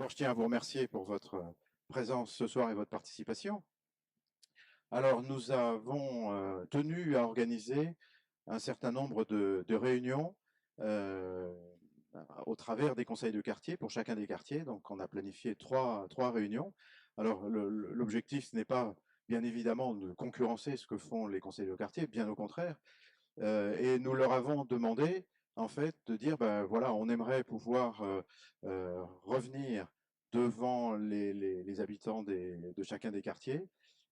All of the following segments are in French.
Alors, je tiens à vous remercier pour votre présence ce soir et votre participation. Alors, nous avons tenu à organiser un certain nombre de réunions euh, au travers des conseils de quartier pour chacun des quartiers. Donc, on a planifié trois réunions. Alors, l'objectif, ce n'est pas, bien évidemment, de concurrencer ce que font les conseils de quartier, bien au contraire. Et nous leur avons demandé, en fait, de dire, ben voilà, on aimerait pouvoir revenir devant les habitants de chacun des quartiers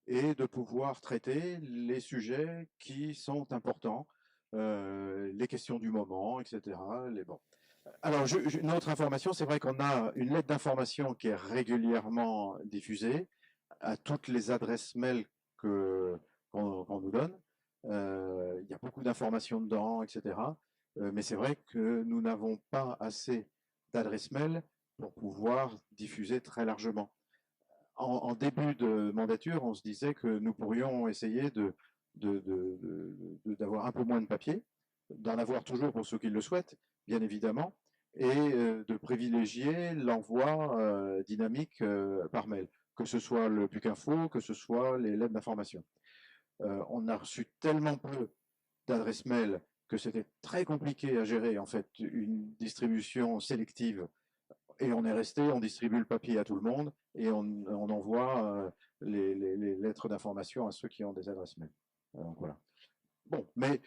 et de pouvoir traiter les sujets qui sont importants, les questions du moment, etc. Bon. Alors, une autre information, c'est vrai qu'on a une lettre d'information qui est régulièrement diffusée à toutes les adresses mail qu'on nous donne. Il y a beaucoup d'informations dedans, etc. Mais c'est vrai que nous n'avons pas assez d'adresses mail pour pouvoir diffuser très largement. En début de mandature, on se disait que nous pourrions essayer d'avoir un peu moins de papier, d'en avoir toujours pour ceux qui le souhaitent, bien évidemment, et de privilégier l'envoi dynamique par mail, que ce soit le PUC Info, que ce soit les lettres d'information. On a reçu tellement peu d'adresses mail que c'était très compliqué à gérer, en fait, une distribution sélective. Et on est resté, on distribue le papier à tout le monde et on envoie les lettres d'information à ceux qui ont des adresses mail. Donc voilà. Bon, mais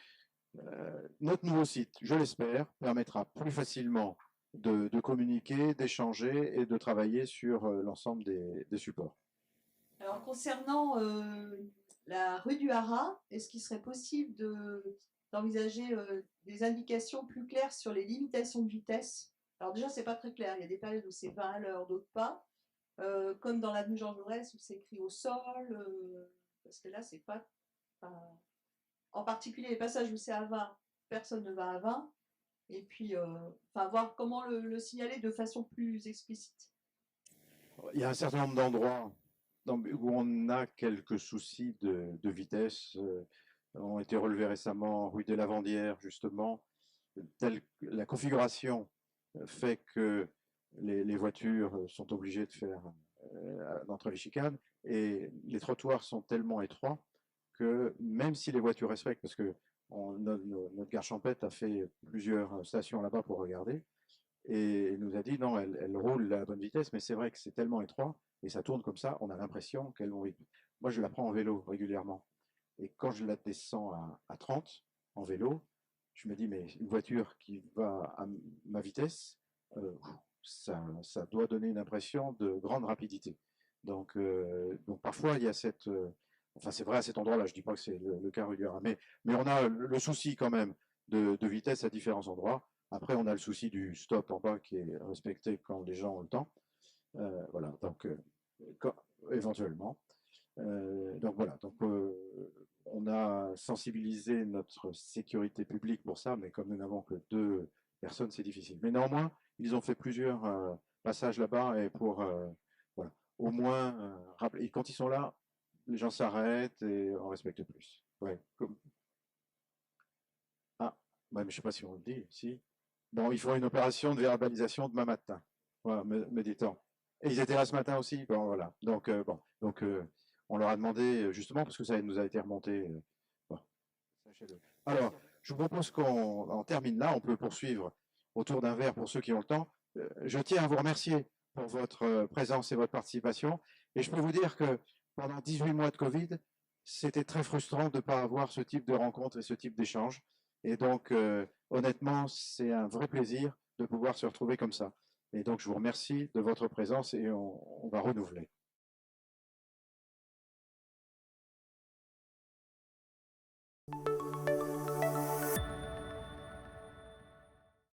notre nouveau site, je l'espère, permettra plus facilement de communiquer, d'échanger et de travailler sur l'ensemble des supports. Alors, concernant la rue du Haras, est-ce qu'il serait possible d'envisager des indications plus claires sur les limitations de vitesse? Alors déjà, c'est pas très clair. Il y a des périodes où c'est 20 à l'heure, d'autres pas. Comme dans l'avenue Jean Jaurès où c'est écrit au sol. Parce que là, c'est pas- En particulier, les passages où c'est à 20, personne ne va à 20. Et puis, enfin, voir comment le signaler de façon plus explicite. Il y a un certain nombre d'endroits où on a quelques soucis de vitesse, ont été relevés récemment, rue des Lavandières, justement. La configuration fait que les voitures sont obligées de faire d'entrer les chicanes et les trottoirs sont tellement étroits que même si les voitures respectent, parce que notre gare champêtre a fait plusieurs stations là-bas pour regarder, et il nous a dit non, elle roule à la bonne vitesse, mais c'est vrai que c'est tellement étroit et ça tourne comme ça, on a l'impression qu'elle vont vite. Moi, je la prends en vélo régulièrement. Et quand je la descends à 30 en vélo, je me dis, mais une voiture qui va à ma vitesse, euh, ça doit donner une impression de grande rapidité. Donc parfois, il y a cette. Enfin, c'est vrai à cet endroit-là, je ne dis pas que c'est le cas régulier, mais on a le souci quand même de vitesse à différents endroits. Après, on a le souci du stop en bas qui est respecté quand les gens ont le temps. Voilà, donc quand, éventuellement. Donc voilà, on a sensibilisé notre sécurité publique pour ça, mais comme nous n'avons que 2 personnes, c'est difficile. Mais néanmoins, ils ont fait plusieurs passages là-bas et pour voilà, au moins rappeler. Et quand ils sont là, les gens s'arrêtent et on respecte plus. Ouais, ah, ouais, mais je ne sais pas si on le dit, si. Bon, ils feront une opération de verbalisation demain matin. Voilà, me dit-on. Et ils étaient là ce matin aussi. Bon, voilà. On leur a demandé, justement, parce que ça nous a été remonté. Bon, sachez-le. Alors, je vous propose qu'on en termine là. On peut poursuivre autour d'un verre pour ceux qui ont le temps. Je tiens à vous remercier pour votre présence et votre participation. Et je peux vous dire que pendant 18 mois de Covid, c'était très frustrant de ne pas avoir ce type de rencontre et ce type d'échange. Et donc, honnêtement, c'est un vrai plaisir de pouvoir se retrouver comme ça. Et donc, je vous remercie de votre présence et on va renouveler.